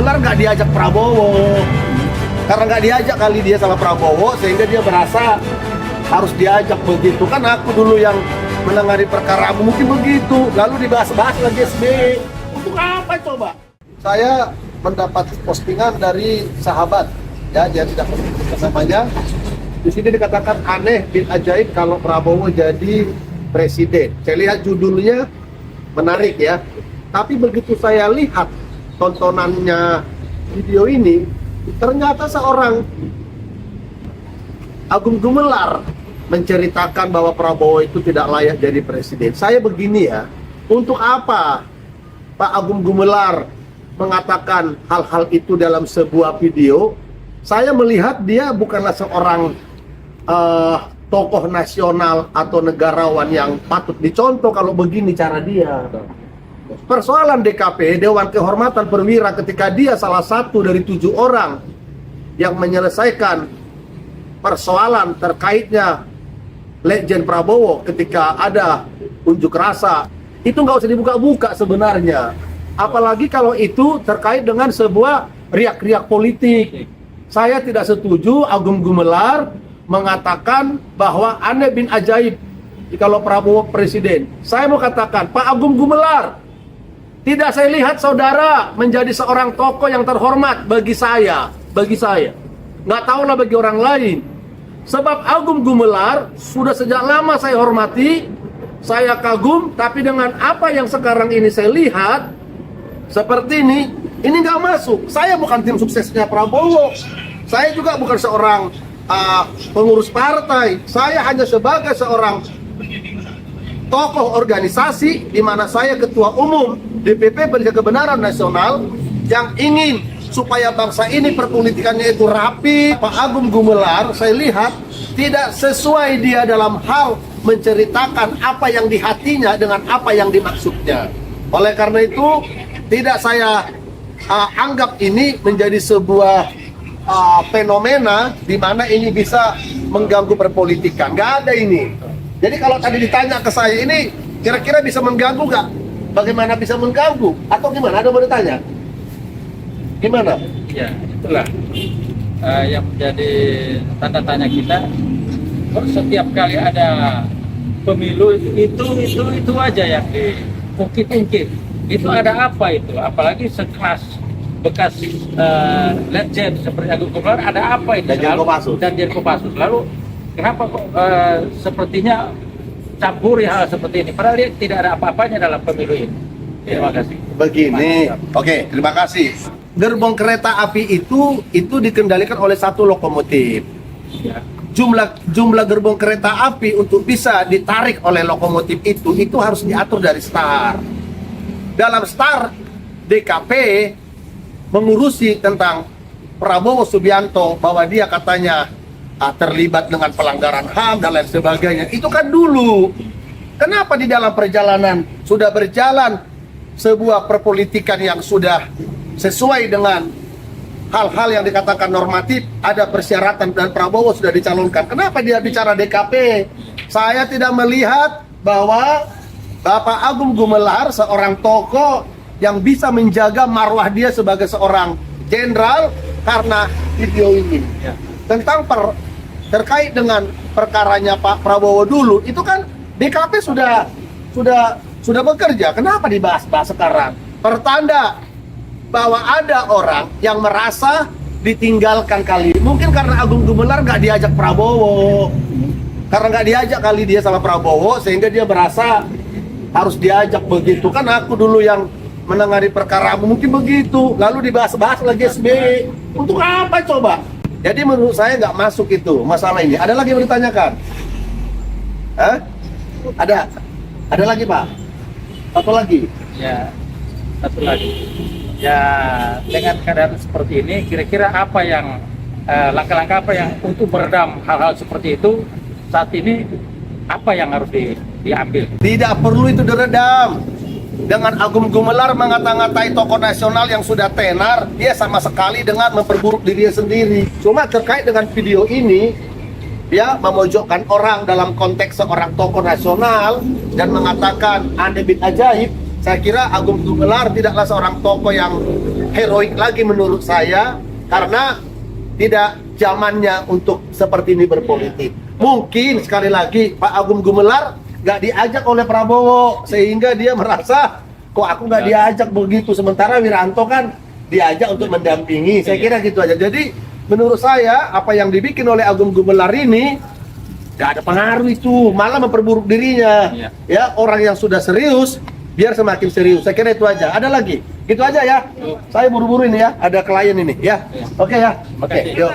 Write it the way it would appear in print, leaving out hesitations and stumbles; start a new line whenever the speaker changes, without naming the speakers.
Gumelar nggak diajak Prabowo. Karena nggak diajak kali dia sama Prabowo, sehingga dia merasa harus diajak begitu. Kan aku dulu yang menangani perkara, mungkin begitu. Lalu dibahas-bahas lagi SBY. Untuk apa coba? Saya mendapat postingan dari sahabat, ya, dia tidak menyebutkan namanya. Di sini dikatakan aneh bin ajaib kalau Prabowo jadi presiden. Saya lihat judulnya menarik ya. Tapi begitu saya lihat tontonannya video ini, ternyata seorang Agung Gumelar menceritakan bahwa Prabowo itu tidak layak jadi presiden. Saya begini ya, untuk apa Pak Agung Gumelar mengatakan hal-hal itu dalam sebuah video? Saya melihat dia bukanlah seorang tokoh nasional atau negarawan yang patut dicontoh kalau begini cara dia. Persoalan DKP, Dewan Kehormatan Perwira, ketika dia salah satu dari 7 orang yang menyelesaikan persoalan terkaitnya Legend Prabowo ketika ada unjuk rasa, itu nggak usah dibuka-buka sebenarnya. Apalagi kalau itu terkait dengan sebuah riak-riak politik. Saya tidak setuju Agung Gumelar mengatakan bahwa aneh bin ajaib kalau Prabowo presiden. Saya mau katakan, Pak Agung Gumelar, tidak saya lihat saudara menjadi seorang tokoh yang terhormat bagi saya. Nggak tahulah bagi orang lain. Sebab Agung Gumelar sudah sejak lama saya hormati, saya kagum, tapi dengan apa yang sekarang ini saya lihat, seperti ini nggak masuk. Saya bukan tim suksesnya Prabowo. Saya juga bukan seorang pengurus partai. Saya hanya sebagai seorang tokoh organisasi di mana saya ketua umum DPP Penjaga Kebenaran Nasional yang ingin supaya bangsa ini perpolitikannya itu rapi. Pak Agung Gumelar saya lihat tidak sesuai dia dalam hal menceritakan apa yang di hatinya dengan apa yang dimaksudnya. Oleh karena itu tidak saya anggap ini menjadi sebuah fenomena di mana ini bisa mengganggu perpolitikan. Nggak ada ini. Jadi kalau tadi ditanya ke saya, ini kira-kira bisa mengganggu nggak? Bagaimana bisa mengganggu? Atau gimana? Ada mau ditanya? Gimana?
Ya, itulah yang menjadi tanda tanya kita. Kok setiap kali ada pemilu itu aja yang diungkit-ungkit. Itu ada apa itu? Apalagi sekelas bekas legend seperti Agung Gumelar, ada apa itu? Dan Kopassus. Lalu kenapa kok sepertinya campuri hal seperti ini? Padahal dia tidak ada apa-apanya dalam pemilu ini. Terima kasih.
Begini, oke, terima kasih. Gerbong kereta api itu dikendalikan oleh satu lokomotif.
Ya.
Jumlah gerbong kereta api untuk bisa ditarik oleh lokomotif itu harus diatur dari STAR. Dalam STAR, DKP mengurusi tentang Prabowo Subianto bahwa dia katanya terlibat dengan pelanggaran HAM dan lain sebagainya. Itu kan dulu. Kenapa di dalam perjalanan sudah berjalan sebuah perpolitikan yang sudah sesuai dengan hal-hal yang dikatakan normatif, ada persyaratan dan Prabowo sudah dicalonkan. Kenapa dia bicara DKP? Saya tidak melihat bahwa Bapak Agung Gumelar seorang tokoh yang bisa menjaga marwah dia sebagai seorang jenderal karena video ini.
Ya.
Tentang terkait dengan perkaranya Pak Prabowo dulu, itu kan DKP sudah bekerja. Kenapa dibahas-bahas sekarang? Pertanda bahwa ada orang yang merasa ditinggalkan kali. Mungkin karena Agung Gumelar nggak diajak Prabowo. Karena nggak diajak kali dia sama Prabowo, sehingga dia merasa harus diajak begitu. Kan aku dulu yang menangani perkara, mungkin begitu. Lalu dibahas-bahas lagi SBY. Untuk apa coba? Jadi menurut saya nggak masuk itu masalah ini. Ada lagi yang ditanyakan? Hah? Ada lagi Pak? Satu lagi?
Ya, satu lagi. Ya, dengan keadaan seperti ini, kira-kira apa yang langkah-langkah apa yang untuk meredam hal-hal seperti itu saat ini, apa yang harus diambil?
Tidak perlu itu diredam. Dengan Agung Gumelar mengata-ngatai tokoh nasional yang sudah tenar, dia sama sekali dengan memperburuk dirinya sendiri. Cuma terkait dengan video ini, dia memojokkan orang dalam konteks seorang tokoh nasional dan mengatakan aneh bin ajaib. Saya kira Agung Gumelar tidaklah seorang tokoh yang heroik lagi menurut saya, karena tidak zamannya untuk seperti ini berpolitik. Mungkin sekali lagi Pak Agung Gumelar nggak diajak oleh Prabowo, sehingga dia merasa kok aku nggak diajak begitu, sementara Wiranto kan diajak untuk mendampingi. Saya kira gitu aja. Jadi menurut saya apa yang dibikin oleh Agung Gumelar ini nggak ada pengaruh, itu malah memperburuk dirinya. Ya, orang yang sudah serius biar semakin serius. Saya kira itu aja. Ada lagi? Gitu aja ya. Saya buru-buru ini ya. Ada klien ini ya. Oke ya. Oke. Yuk.